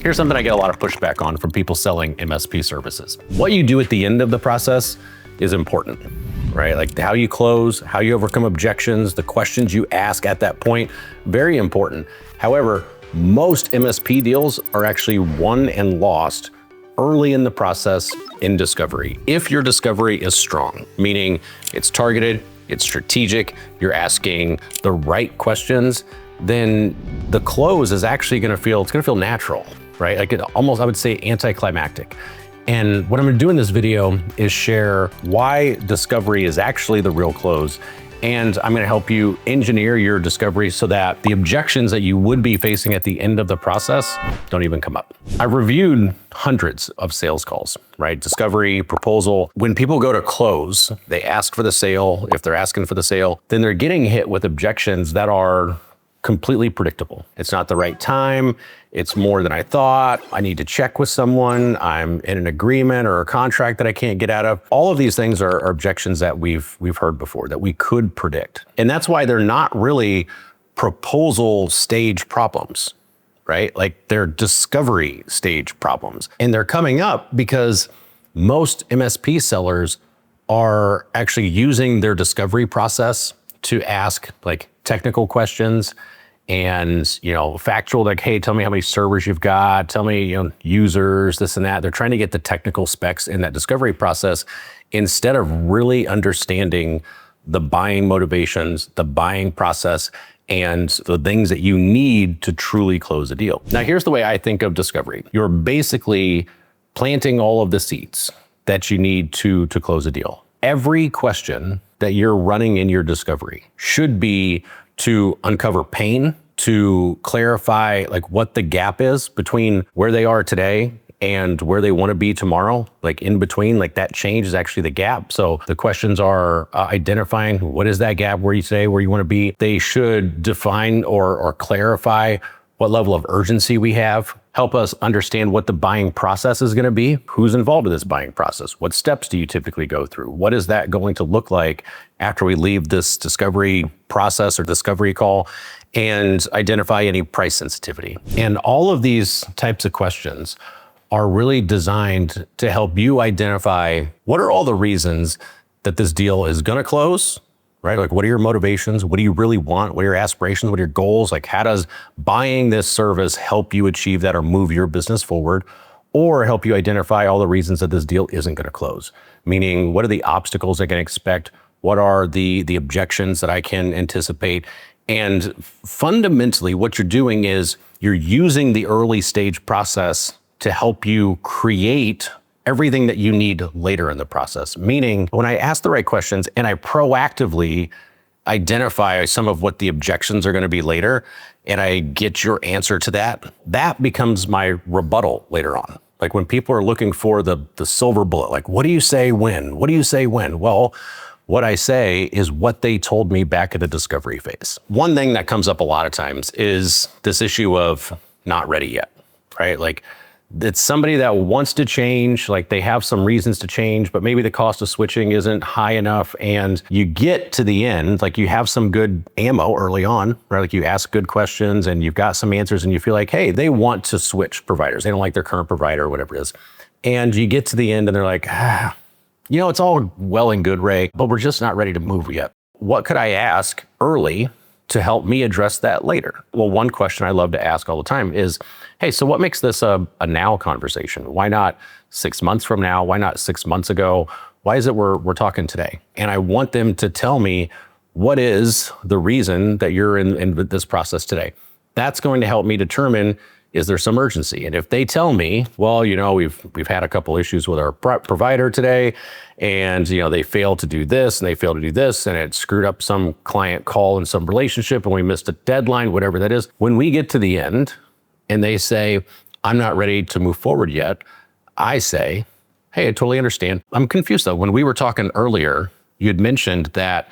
Here's something I get a lot of pushback on from people selling MSP services. What you do at the end of the process is important, right? Like how you close, how you overcome objections, the questions you ask at that point, very important. However, most MSP deals are actually won and lost early in the process in discovery. If your discovery is strong, meaning it's targeted, it's strategic, you're asking the right questions, then the close is actually gonna feel natural, right? Like I would say anticlimactic. And what I'm gonna do in this video is share why discovery is actually the real close. And I'm gonna help you engineer your discovery so that the objections that you would be facing at the end of the process don't even come up. I've reviewed hundreds of sales calls, right? Discovery, proposal. When people go to close, they ask for the sale. If they're asking for the sale, then they're getting hit with objections that are completely predictable. It's not the right time. It's more than I thought. I need to check with someone. I'm in an agreement or a contract that I can't get out of. All of these things are objections that we've heard before that we could predict. And that's why they're not really proposal stage problems, right? Like they're discovery stage problems. And they're coming up because most MSP sellers are actually using their discovery process to ask like technical questions and, factual, like, hey, tell me how many servers you've got, tell me, users, this and that. They're trying to get the technical specs in that discovery process instead of really understanding the buying motivations, the buying process, and the things that you need to truly close a deal. Now, here's the way I think of discovery. You're basically planting all of the seeds that you need to close a deal. Every question that you're running in your discovery should be to uncover pain, to clarify like what the gap is between where they are today and where they want to be tomorrow, like in between, like that change is actually the gap. So the questions are identifying what is that gap, where you say, where you want to be. They should define or clarify what level of urgency we have, help us understand what the buying process is going to be, who's involved in this buying process, what steps do you typically go through, what is that going to look like after we leave this discovery process or discovery call, and identify any price sensitivity. And all of these types of questions are really designed to help you identify what are all the reasons that this deal is going to close, right? Like, what are your motivations? What do you really want? What are your aspirations? What are your goals? Like, how does buying this service help you achieve that or move your business forward, or help you identify all the reasons that this deal isn't going to close? Meaning, what are the obstacles I can expect? What are the objections that I can anticipate? And fundamentally, what you're doing is you're using the early stage process to help you create everything that you need later in the process. Meaning, when I ask the right questions and I proactively identify some of what the objections are going to be later, and I get your answer to that, that becomes my rebuttal later on. Like when people are looking for the silver bullet, like, what do you say when? What do you say when? Well, what I say is what they told me back at the discovery phase. One thing that comes up a lot of times is this issue of not ready yet, right? Like, it's somebody that wants to change, like they have some reasons to change, but maybe the cost of switching isn't high enough. And you get to the end, like you have some good ammo early on, right? Like you ask good questions and you've got some answers and you feel like, hey, they want to switch providers. They don't like their current provider or whatever it is. And you get to the end and they're like, it's all well and good, Ray, but we're just not ready to move yet. What could I ask early to help me address that later? Well, one question I love to ask all the time is, hey, so what makes this a now conversation? Why not 6 months from now? Why not 6 months ago? Why is it we're talking today? And I want them to tell me what is the reason that you're in this process today. That's going to help me determine, is there some urgency? And if they tell me, well, we've had a couple issues with our provider today, and they failed to do this and they failed to do this, and it screwed up some client call and some relationship, and we missed a deadline, whatever that is. When we get to the end and they say, I'm not ready to move forward yet, I say, hey, I totally understand. I'm confused though. When we were talking earlier, you had mentioned that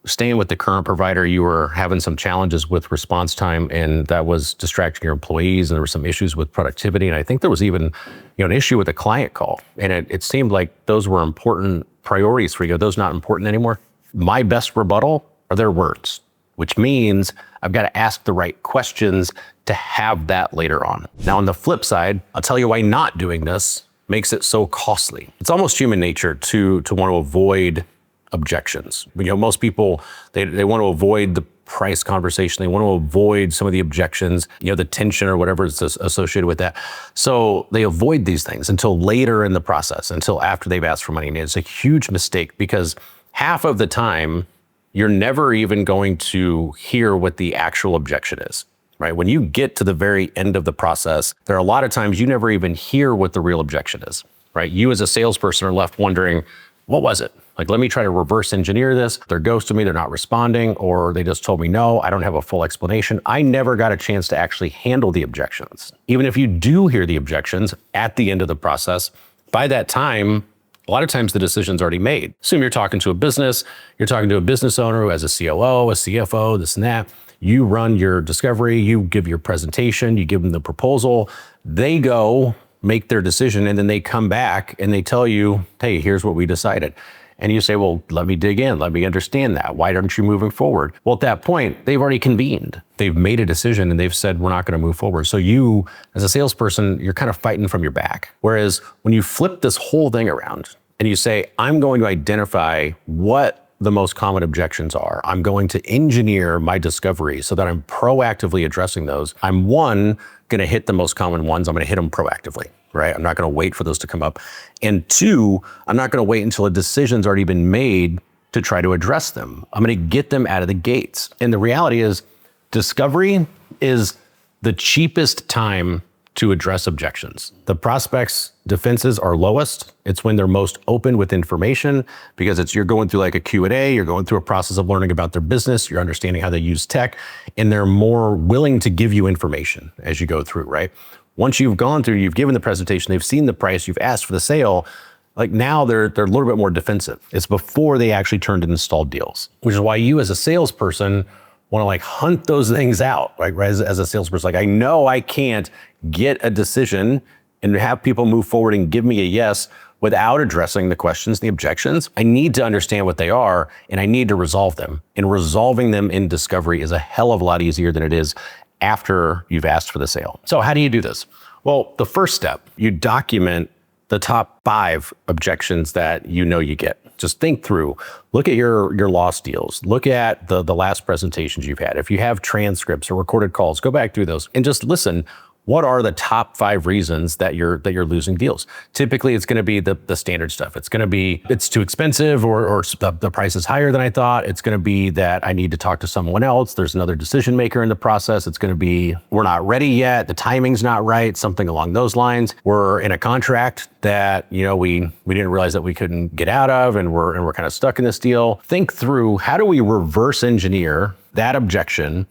staying with the current provider, you were having some challenges with response time, and that was distracting your employees, and there were some issues with productivity. And I think there was even an issue with the client call. And it seemed like those were important priorities for you. Are those not important anymore? My best rebuttal are their words. which means I've got to ask the right questions to have that later on. Now, on the flip side, I'll tell you why not doing this makes it so costly. It's almost human nature to want to avoid objections. Most people, they want to avoid the price conversation. They want to avoid some of the objections, the tension or whatever is associated with that. So they avoid these things until later in the process, until after they've asked for money. And it's a huge mistake because half of the time, you're never even going to hear what the actual objection is, right? When you get to the very end of the process, there are a lot of times you never even hear what the real objection is, right? You as a salesperson are left wondering, what was it? Like, let me try to reverse engineer this. They're ghosting me, they're not responding, or they just told me no, I don't have a full explanation. I never got a chance to actually handle the objections. Even if you do hear the objections at the end of the process, by that time, a lot of times the decision's already made. Assume you're talking to a business, you're talking to a business owner who has a COO, a CFO, this and that. You run your discovery, you give your presentation, you give them the proposal, they go make their decision, and then they come back and they tell you, hey, here's what we decided. And you say, well, let me dig in. Let me understand that. Why aren't you moving forward? Well, at that point, they've already convened. They've made a decision and they've said, we're not going to move forward. So you, as a salesperson, you're kind of fighting from your back. Whereas when you flip this whole thing around and you say, I'm going to identify what the most common objections are. I'm going to engineer my discovery so that I'm proactively addressing those. I'm going to hit the most common ones. I'm going to hit them proactively, right? I'm not going to wait for those to come up. And two, I'm not going to wait until a decision's already been made to try to address them. I'm going to get them out of the gates. And the reality is, discovery is the cheapest time to address objections. The prospect's defenses are lowest. It's when they're most open with information because you're going through like a Q&A, you're going through a process of learning about their business, you're understanding how they use tech, and they're more willing to give you information as you go through, right? Once you've gone through, you've given the presentation, they've seen the price, you've asked for the sale, like now they're a little bit more defensive. It's before they actually turn to installed deals, which is why you as a salesperson want to like hunt those things out, right? As a salesperson, like I know I can't get a decision and have people move forward and give me a yes without addressing the questions, the objections. I need to understand what they are and I need to resolve them. And resolving them in discovery is a hell of a lot easier than it is after you've asked for the sale. So how do you do this? Well, the first step, you document the top 5 objections that you get. Just think through, look at your lost deals, look at the last presentations you've had. If you have transcripts or recorded calls, go back through those and just listen. What are the top 5 reasons that you're losing deals? Typically, it's going to be the standard stuff. It's going to be it's too expensive or the price is higher than I thought. It's going to be that I need to talk to someone else. There's another decision maker in the process. It's going to be we're not ready yet. The timing's not right. Something along those lines. We're in a contract that we didn't realize that we couldn't get out of, and we're kind of stuck in this deal. Think through, how do we reverse engineer that objection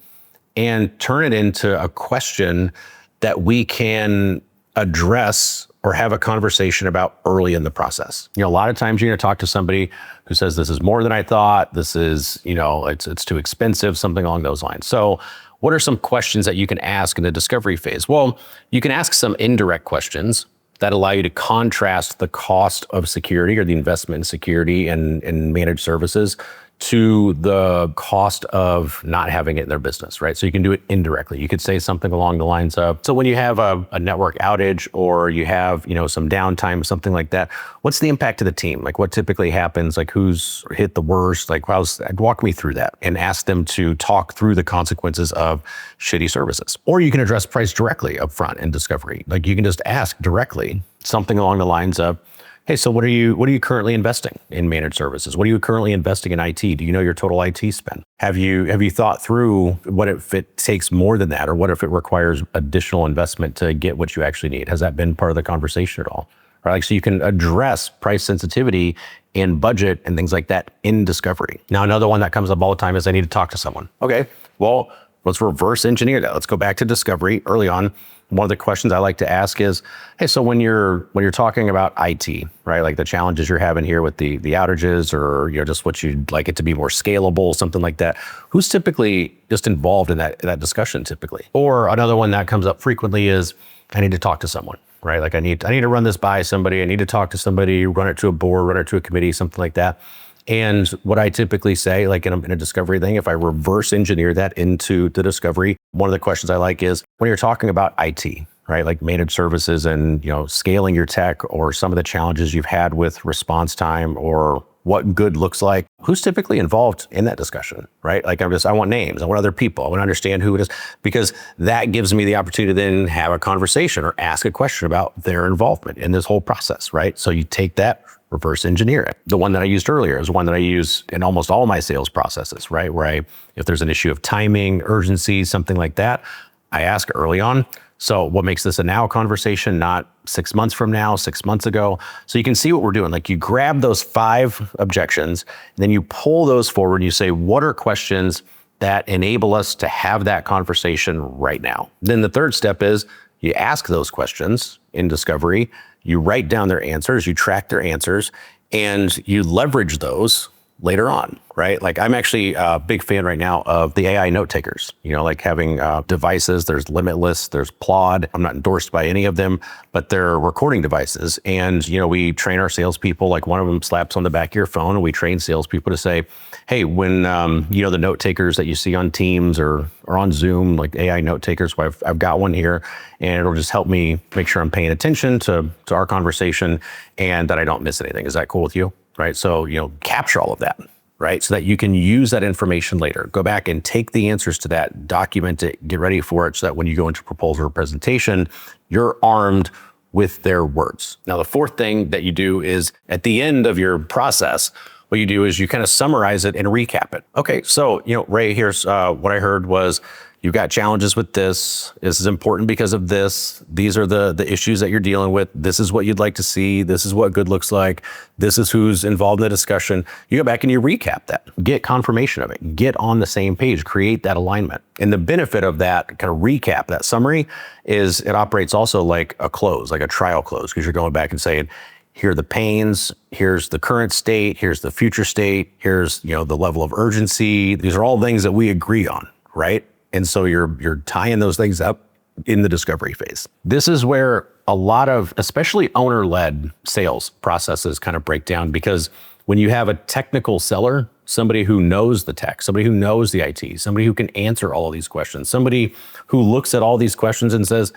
and turn it into a question that we can address or have a conversation about early in the process. A lot of times you're going to talk to somebody who says, this is more than I thought. This is, it's too expensive, something along those lines. So what are some questions that you can ask in the discovery phase? Well, you can ask some indirect questions that allow you to contrast the cost of security or the investment in security and managed services to the cost of not having it in their business, right? So you can do it indirectly. You could say something along the lines of, so when you have a network outage or you have, some downtime, something like that, what's the impact to the team? Like what typically happens? Like who's hit the worst? Like walk me through that and ask them to talk through the consequences of shitty services. Or you can address price directly up front in discovery. Like you can just ask directly something along the lines of, hey, so what are you currently investing in managed services? What are you currently investing in IT? Do you know your total IT spend? Have you thought through what if it takes more than that, or what if it requires additional investment to get what you actually need? Has that been part of the conversation at all? Right, like so you can address price sensitivity and budget and things like that in discovery. Now, another one that comes up all the time is I need to talk to someone. Okay, well, let's reverse engineer that. Let's go back to discovery early on. One of the questions I like to ask is, hey, so when you're talking about IT, right, like the challenges you're having here with the outages, or just what you'd like it to be more scalable, something like that, who's typically just involved in that discussion typically? Or another one that comes up frequently is, I need to talk to someone, right? Like I need to run this by somebody. I need to talk to somebody, run it to a board, run it to a committee, something like that. And what I typically say, like in a discovery thing, if I reverse engineer that into the discovery, one of the questions I like is when you're talking about IT, right? Like managed services and, scaling your tech or some of the challenges you've had with response time or what good looks like, who's typically involved in that discussion, right? Like I want names, I want other people, I want to understand who it is, because that gives me the opportunity to then have a conversation or ask a question about their involvement in this whole process, right? So you take that, reverse engineer it. The one that I used earlier is one that I use in almost all my sales processes, right? Where if there's an issue of timing, urgency, something like that, I ask early on. So what makes this a now conversation, not 6 months from now, 6 months ago? So you can see what we're doing. Like you grab those 5 objections, and then you pull those forward and you say, what are questions that enable us to have that conversation right now? Then the third step is you ask those questions in discovery, you write down their answers, you track their answers, and you leverage those later on, right? Like I'm actually a big fan right now of the AI note takers, like having devices. There's Limitless, there's Plod. I'm not endorsed by any of them, but they're recording devices. And, we train our salespeople, like one of them slaps on the back of your phone, and we train salespeople to say, hey, when, the note takers that you see on Teams or on Zoom, like AI note takers, well, I've got one here, and it'll just help me make sure I'm paying attention to our conversation and that I don't miss anything. Is that cool with you? Right? So, capture all of that, right? So that you can use that information later. Go back and take the answers to that, document it, get ready for it so that when you go into proposal or presentation, you're armed with their words. Now, the fourth thing that you do is at the end of your process, what you do is you kind of summarize it and recap it. Okay, so, Ray, here's what I heard was you've got challenges with this. This is important because of this. These are the issues that you're dealing with. This is what you'd like to see. This is what good looks like. This is who's involved in the discussion. You go back and you recap that. Get confirmation of it. Get on the same page. Create that alignment. And the benefit of that kind of recap, that summary, is it operates also like a close, like a trial close, because you're going back and saying, here are the pains, here's the current state, here's the future state, here's the level of urgency. These are all things that we agree on, right? And so you're tying those things up in the discovery phase. This is where a lot of, especially owner-led sales processes kind of break down, because when you have a technical seller, somebody who knows the tech, somebody who knows the IT, somebody who can answer all of these questions, somebody who looks at all these questions and says,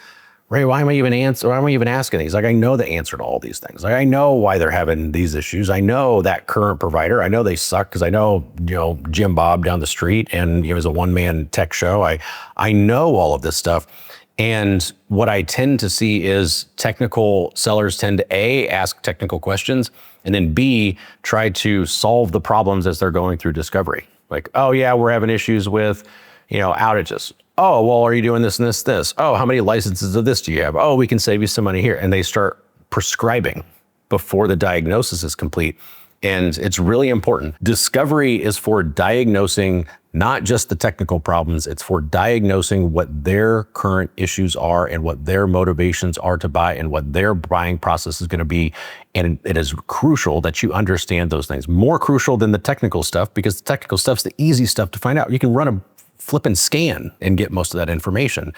Ray, why am I even asking these? Like, I know the answer to all these things. Like, I know why they're having these issues. I know that current provider. I know they suck because I know, Jim Bob down the street, and it was a one-man tech show. I know all of this stuff. And what I tend to see is technical sellers tend to A, ask technical questions, and then B, try to solve the problems as they're going through discovery. Like, oh yeah, we're having issues with, outages. Oh, well, are you doing this and this? Oh, how many licenses of this do you have? Oh, we can save you some money here. And they start prescribing before the diagnosis is complete. And it's really important. Discovery is for diagnosing not just the technical problems, it's for diagnosing what their current issues are and what their motivations are to buy and what their buying process is going to be. And it is crucial that you understand those things. More crucial than the technical stuff, because the technical stuff's the easy stuff to find out. You can run a flip and scan and get most of that information.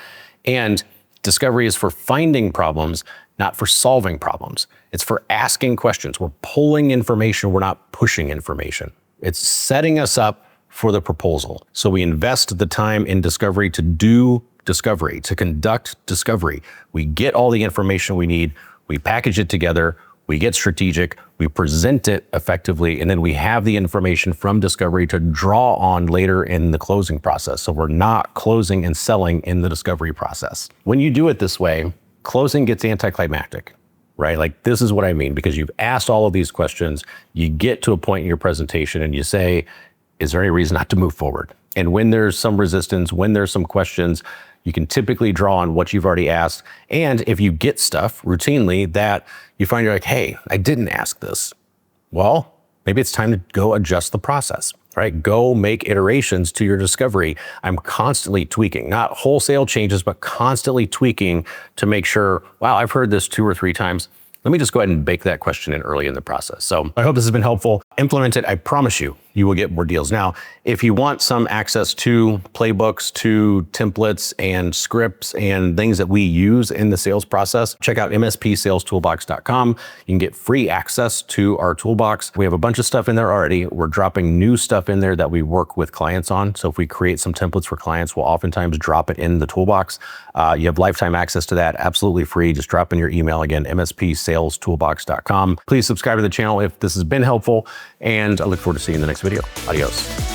And discovery is for finding problems, not for solving problems. It's for asking questions. We're pulling information, we're not pushing information. It's setting us up for the proposal. So we invest the time in discovery to do discovery, to conduct discovery. We get all the information we need, we package it together, we get strategic, we present it effectively, and then we have the information from discovery to draw on later in the closing process. So we're not closing and selling in the discovery process. When you do it this way, closing gets anticlimactic, right? Like, this is what I mean, because you've asked all of these questions, you get to a point in your presentation and you say, is there any reason not to move forward? And when there's some resistance, when there's some questions, you can typically draw on what you've already asked. And if you get stuff routinely that you find you're like, hey, I didn't ask this, well, maybe it's time to go adjust the process, right? Go make iterations to your discovery. I'm constantly tweaking, not wholesale changes, but constantly tweaking to make sure, wow, I've heard this 2 or 3 times. Let me just go ahead and bake that question in early in the process. So I hope this has been helpful. Implement it. I promise you, you will get more deals. Now, if you want some access to playbooks, to templates and scripts and things that we use in the sales process, check out mspsalestoolbox.com. You can get free access to our toolbox. We have a bunch of stuff in there already. We're dropping new stuff in there that we work with clients on. So if we create some templates for clients, we'll oftentimes drop it in the toolbox. You have lifetime access to that, absolutely free. Just drop in your email again, mspsalestoolbox.com. Please subscribe to the channel if this has been helpful, and I look forward to seeing you in the next video. Adios.